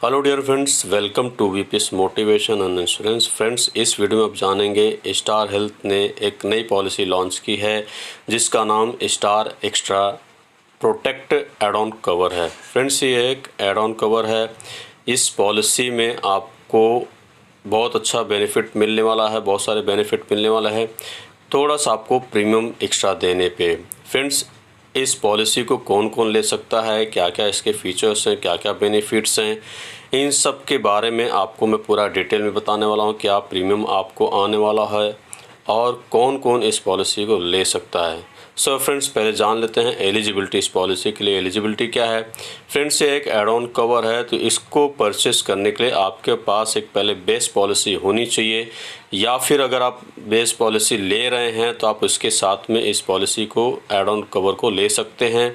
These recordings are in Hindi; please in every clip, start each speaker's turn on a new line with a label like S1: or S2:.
S1: Hello dear friends, welcome to VPS motivation and insurance. Friends, इस वीडियो में आप जानेंगे स्टार हेल्थ ने एक नई पॉलिसी लॉन्च की है जिसका नाम star extra protect add on cover है। फ्रेंड्स, ये एक एड ऑन कवर है। इस पॉलिसी में आपको बहुत अच्छा बेनिफिट मिलने वाला है, बहुत सारे बेनिफिट मिलने वाला है थोड़ा सा आपको प्रीमियम एक्स्ट्रा देने पे। फ्रेंड्स, इस पॉलिसी को कौन कौन ले सकता है, क्या क्या इसके फीचर्स हैं, क्या क्या बेनिफिट्स हैं, इन सब के बारे में आपको मैं पूरा डिटेल में बताने वाला हूँ। क्या प्रीमियम आपको आने वाला है और कौन कौन इस पॉलिसी को ले सकता है। सो फ्रेंड्स, पहले जान लेते हैं एलिजिबिलिटी। इस पॉलिसी के लिए एलिजिबिलिटी क्या है। फ्रेंड्स, ये एक एड ऑन कवर है, तो इसको परचेस करने के लिए आपके पास एक पहले बेस पॉलिसी होनी चाहिए, या फिर अगर आप बेस पॉलिसी ले रहे हैं तो आप उसके साथ में इस पॉलिसी को एड ऑन कवर को ले सकते हैं।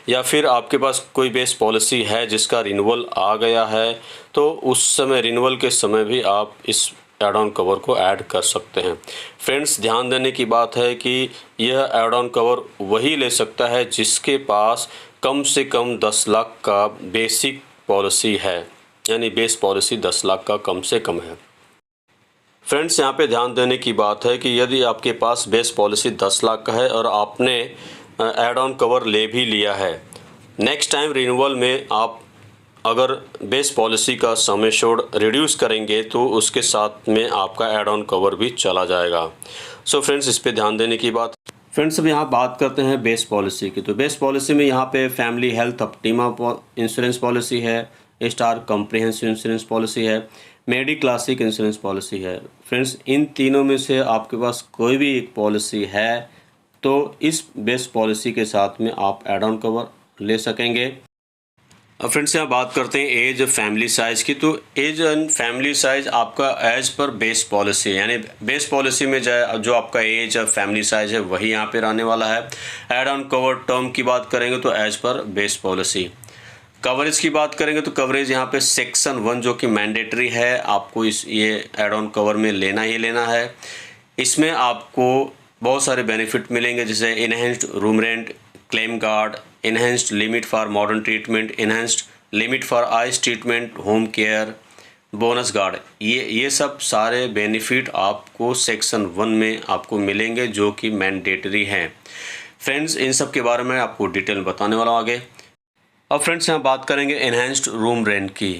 S1: या फिर आपके पास कोई बेस पॉलिसी है जिसका रिन्यूअल आ गया है, तो उस समय रिन्यूअल के समय भी आप इस एड ऑन कवर को ऐड कर सकते हैं। फ्रेंड्स, ध्यान देने की बात है कि यह एड ऑन कवर वही ले सकता है जिसके पास कम से कम 10 लाख का बेसिक पॉलिसी है, यानी बेस पॉलिसी 10 लाख का कम से कम है। फ्रेंड्स, यहाँ पे ध्यान देने की बात है कि यदि आपके पास बेस पॉलिसी 10 लाख का है और आपने एड ऑन कवर ले भी लिया है, नेक्स्ट टाइम रिन्यूअल में आप अगर बेस पॉलिसी का सम एश्योर्ड रिड्यूस करेंगे तो उसके साथ में आपका एड ऑन कवर भी चला जाएगा। सो फ्रेंड्स, इस पे ध्यान देने की बात। फ्रेंड्स, अब यहाँ बात करते हैं बेस पॉलिसी की। तो बेस पॉलिसी में यहाँ पे family health optima insurance policy है, स्टार कॉम्प्रिहेंसिव इंश्योरेंस पॉलिसी है, मेडी क्लासिक इंश्योरेंस पॉलिसी है। फ्रेंड्स, इन तीनों में से आपके पास कोई भी एक पॉलिसी है तो इस बेस पॉलिसी के साथ में आप एड ऑन कवर ले सकेंगे। अब फ्रेंड्स, यहाँ बात करते हैं एज फैमिली साइज़ की। तो एज एंड फैमिली साइज़ आपका एज पर बेस पॉलिसी, यानी बेस पॉलिसी में जो आपका एज और फैमिली साइज़ है वही यहाँ पे रहने वाला है। एड ऑन कवर टर्म की बात करेंगे तो as per base policy. Coverage की बात करेंगे तो कवरेज यहाँ पे सेक्शन 1 जो कि मैंडेटरी है, आपको ये एड ऑन कवर में लेना ही लेना है। इसमें आपको बहुत सारे बेनिफिट मिलेंगे, जैसे enhanced room rent, claim guard, enhanced limit for modern treatment, enhanced limit for eyes treatment, home care, bonus guard. ये सब सारे बेनिफिट आपको सेक्शन 1 में आपको मिलेंगे जो कि मैंडेटरी हैं। फ्रेंड्स, इन सब के बारे में आपको डिटेल बताने वाला हूँ आगे। अब फ्रेंड्स, यहाँ बात करेंगे एनहेंस्ड रूम रेंट की।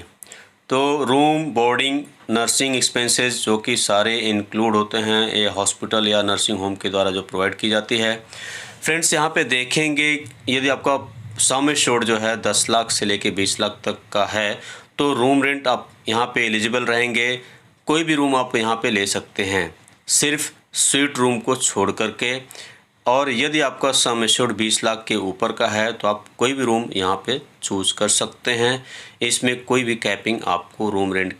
S1: तो रूम, बोर्डिंग, नर्सिंग एक्सपेंसेस जो कि सारे इंक्लूड होते हैं ये हॉस्पिटल या नर्सिंग होम के द्वारा जो प्रोवाइड की जाती है। फ्रेंड्स, यहाँ पे देखेंगे यदि आपका सम एश्योर्ड जो है 10 लाख से लेके 20 लाख तक का है तो रूम रेंट आप यहाँ पे एलिजिबल रहेंगे। कोई भी रूम आप यहाँ पे ले सकते हैं, सिर्फ स्वीट रूम को छोड़ करके। और यदि आपका सम एश्योर्ड 20 लाख के ऊपर का है तो आप कोई भी रूम यहाँ पे चूज़ कर सकते हैं। इसमें कोई भी कैपिंग आपको रूम रेंट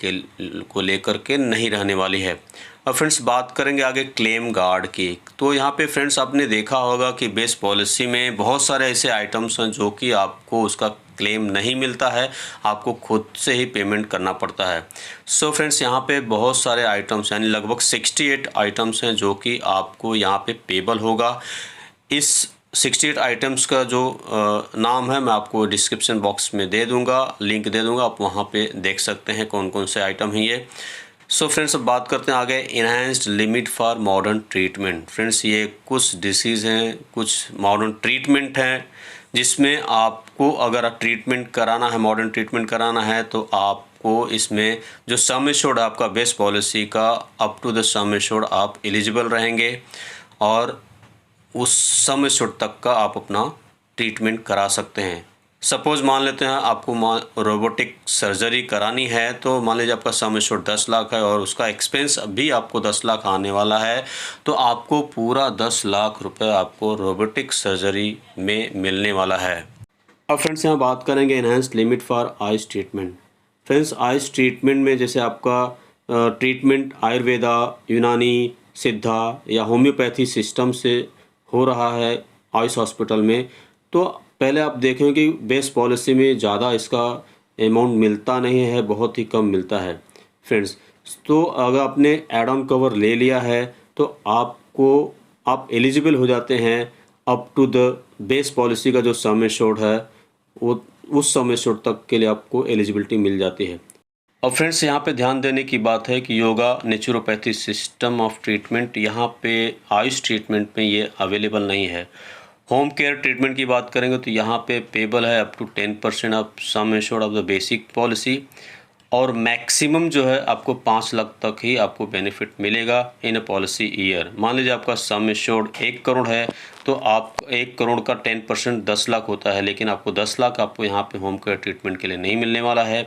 S1: को लेकर के नहीं रहने वाली है। अब फ्रेंड्स, बात करेंगे आगे क्लेम गार्ड की। तो यहाँ पे फ्रेंड्स, आपने देखा होगा कि बेस पॉलिसी में बहुत सारे ऐसे आइटम्स हैं जो कि आपको उसका क्लेम नहीं मिलता है, आपको खुद से ही पेमेंट करना पड़ता है। सो फ्रेंड्स, यहाँ पे बहुत सारे आइटम्स यानी लगभग 68 आइटम्स हैं जो कि आपको यहाँ पे पेबल होगा। इस 68 आइटम्स का जो नाम है मैं आपको डिस्क्रिप्शन बॉक्स में दे दूँगा, लिंक दे दूँगा, आप वहाँ पे देख सकते हैं कौन कौन से आइटम हैं ये। सो फ्रेंड्स, अब बात करते हैं आगे enhanced limit for modern treatment. Friends, ये कुछ डिसीज़ हैं, कुछ मॉडर्न ट्रीटमेंट हैं जिसमें आपको अगर ट्रीटमेंट कराना है, मॉडर्न ट्रीटमेंट कराना है तो आपको इसमें जो सम एश्योर्ड आपका बेस पॉलिसी का up to the sum assured आप एलिजिबल रहेंगे और उस सम एश्योर्ड तक का आप अपना ट्रीटमेंट करा सकते हैं। सपोज़ मान लेते हैं आपको रोबोटिक सर्जरी करानी है, तो मान लीजिए आपका सम एश्योर्ड 10 लाख है और उसका एक्सपेंस भी आपको 10 लाख आने वाला है, तो आपको पूरा 10 लाख रुपए आपको रोबोटिक सर्जरी में मिलने वाला है। अब फ्रेंड्स, यहाँ बात करेंगे enhanced limit for eyes treatment. Friends, eyes treatment में जैसे आपका ट्रीटमेंट आयुर्वेदा, यूनानी, सिद्धा या होम्योपैथी सिस्टम से हो रहा है आइस हॉस्पिटल में, तो पहले आप देखें कि बेस पॉलिसी में ज़्यादा इसका अमाउंट मिलता नहीं है, बहुत ही कम मिलता है फ्रेंड्स। तो अगर आपने एड ऑन कवर ले लिया है तो आप एलिजिबल हो जाते हैं up to the base policy का जो सम एश्योर्ड है वो उस सम एश्योर्ड तक के लिए आपको एलिजिबिलिटी मिल जाती है। और फ्रेंड्स यहाँ पे ध्यान देने की बात है कि yoga naturopathy system of treatment यहाँ पे आयुष ट्रीटमेंट में ये अवेलेबल नहीं है। होम केयर ट्रीटमेंट की बात करेंगे तो यहाँ पे पेबल है up to 10% of sum assured of the basic policy, और मैक्सिमम जो है आपको 5 लाख तक ही आपको बेनिफिट मिलेगा इन अ पॉलिसी ईयर। मान लीजिए आपका सम एश्योर्ड 1 करोड़ है तो आप 1 करोड़ का 10% 10 लाख होता है, लेकिन आपको 10 लाख आपको यहाँ पे होम केयर ट्रीटमेंट के लिए नहीं मिलने वाला है।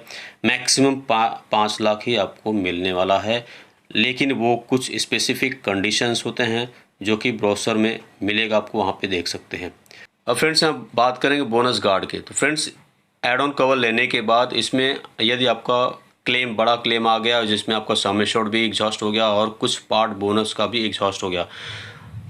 S1: मैक्सिमम 5 लाख ही आपको मिलने वाला है, लेकिन वो कुछ स्पेसिफिक कंडीशंस होते हैं जो कि ब्रोशर में मिलेगा, आपको वहाँ पे देख सकते हैं। अब फ्रेंड्स हम बात करेंगे बोनस गार्ड के। तो फ्रेंड्स एड ऑन कवर लेने के बाद इसमें यदि आपका क्लेम बड़ा क्लेम आ गया जिसमें आपका सम एश्योर्ड भी एग्जॉस्ट हो गया और कुछ पार्ट बोनस का भी एग्जॉस्ट हो गया,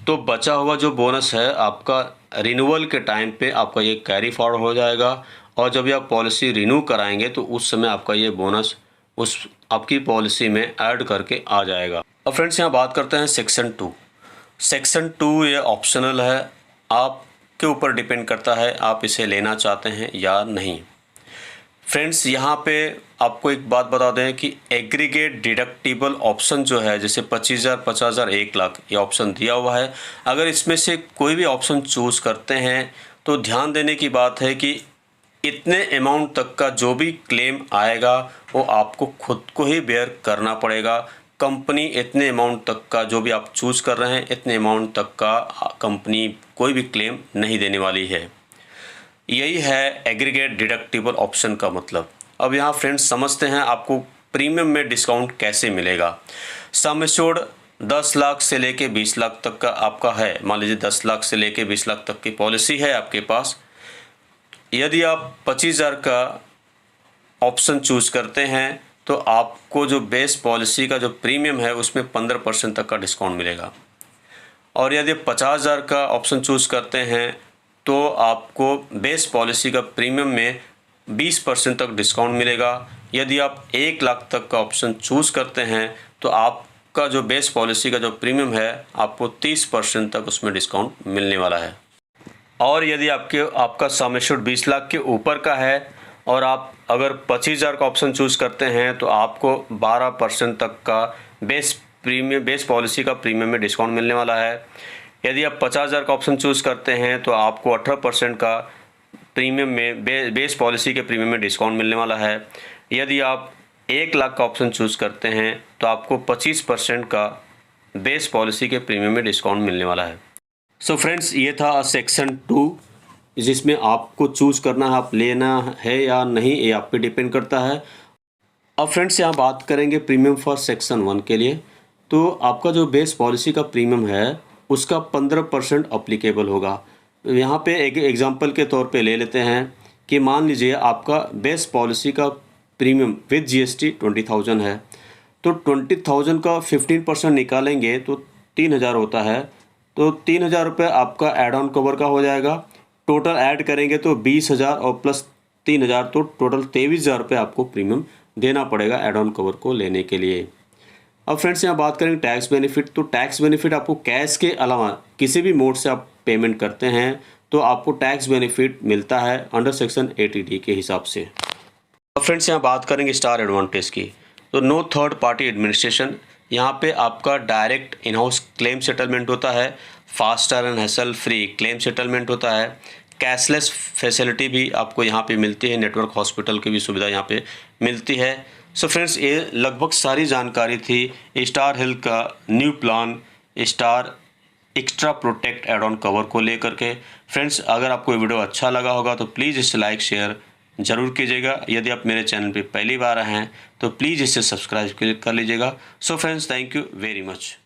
S1: तो बचा हुआ जो बोनस है आपका रिन्यूअल के टाइम पे आपका ये कैरी फॉरवर्ड हो जाएगा, और जब ये आप पॉलिसी रिन्यू कराएंगे तो उस समय आपका ये बोनस उस आपकी पॉलिसी में ऐड करके आ जाएगा। अब फ्रेंड्स यहाँ बात करते हैं सेक्शन 2। सेक्शन 2 ये ऑप्शनल है, आपके ऊपर डिपेंड करता है आप इसे लेना चाहते हैं या नहीं। फ्रेंड्स यहाँ पे आपको एक बात बता दें कि एग्रीगेट डिडक्टिबल ऑप्शन जो है जैसे 25,000, 50,000, 1 लाख ये ऑप्शन दिया हुआ है। अगर इसमें से कोई भी ऑप्शन चूज़ करते हैं तो ध्यान देने की बात है कि इतने अमाउंट तक का जो भी क्लेम आएगा वो आपको खुद को ही बेयर करना पड़ेगा। कंपनी इतने अमाउंट तक का जो भी आप चूज़ कर रहे हैं इतने अमाउंट तक का कंपनी कोई भी क्लेम नहीं देने वाली है। यही है एग्रीगेट डिडक्टिबल ऑप्शन का मतलब। अब यहाँ फ्रेंड्स समझते हैं आपको प्रीमियम में डिस्काउंट कैसे मिलेगा। सम एश्योर्ड 10 लाख से लेके 20 लाख तक का आपका है। मान लीजिए 10 लाख से लेके 20 लाख तक की पॉलिसी है आपके पास। यदि आप 25,000 का ऑप्शन चूज़ करते हैं तो आपको जो बेस पॉलिसी का जो प्रीमियम है उसमें 15% तक का डिस्काउंट मिलेगा, और यदि 50,000 का ऑप्शन चूज़ करते हैं तो आपको बेस पॉलिसी का प्रीमियम में 20% तक डिस्काउंट मिलेगा। यदि आप 1 लाख तक का ऑप्शन चूज़ करते हैं तो आपका जो बेस पॉलिसी का जो प्रीमियम है आपको 30% तक उसमें डिस्काउंट मिलने वाला है। और यदि आपका सम एश्योर्ड 20 लाख के ऊपर का है और आप अगर 25,000 का ऑप्शन चूज़ करते हैं तो आपको 12% तक का बेस पॉलिसी का प्रीमियम में डिस्काउंट मिलने वाला है। यदि आप 50,000 का ऑप्शन चूज़ करते हैं तो आपको 18% का प्रीमियम में बेस पॉलिसी के प्रीमियम में डिस्काउंट मिलने वाला है। यदि आप 1 लाख का ऑप्शन चूज़ करते हैं तो आपको 25% का बेस पॉलिसी के प्रीमियम में डिस्काउंट मिलने वाला है। सो फ्रेंड्स ये था सेक्शन 2, जिसमें आपको चूज़ करना है आप लेना है या नहीं, ये आप पे डिपेंड करता है। अब फ्रेंड्स यहाँ बात करेंगे प्रीमियम फॉर सेक्शन 1 के लिए। तो आपका जो बेस पॉलिसी का प्रीमियम है उसका 15% अप्लीकेबल होगा। यहाँ पे एक एग्जांपल के तौर पे ले लेते हैं कि मान लीजिए आपका बेस पॉलिसी का प्रीमियम विद GST 20,000 है, तो 20,000 का 15% निकालेंगे तो 3,000 होता है। तो 3,000 रुपये आपका एड ऑन कवर का हो जाएगा। टोटल ऐड करेंगे तो 20,000 और प्लस 3,000 तो टोटल 23,000 रुपये आपको प्रीमियम देना पड़ेगा एड ऑन कवर को लेने के लिए। अब फ्रेंड्स यहाँ बात करेंगे टैक्स बेनिफिट। तो टैक्स बेनिफिट आपको कैश के अलावा किसी भी मोड से आप पेमेंट करते हैं तो आपको टैक्स बेनिफिट मिलता है अंडर सेक्शन 80D के हिसाब से। अब फ्रेंड्स यहाँ बात करेंगे स्टार एडवांटेज की। तो नो थर्ड पार्टी एडमिनिस्ट्रेशन, यहाँ पे आपका direct in house claim settlement होता है, faster and hassle free claim settlement होता है, कैशलेस फैसिलिटी भी आपको यहाँ पे मिलती है, नेटवर्क हॉस्पिटल की भी सुविधा यहाँ पे मिलती है। सो फ्रेंड्स ये लगभग सारी जानकारी थी स्टार हेल्थ का new plan star extra protect add on cover को लेकर के। फ्रेंड्स अगर आपको वीडियो अच्छा लगा होगा तो प्लीज़ इसे लाइक शेयर ज़रूर कीजिएगा। यदि आप मेरे चैनल पे पहली बार आए हैं तो प्लीज़ इसे सब्सक्राइब कर लीजिएगा। So friends thank you very much.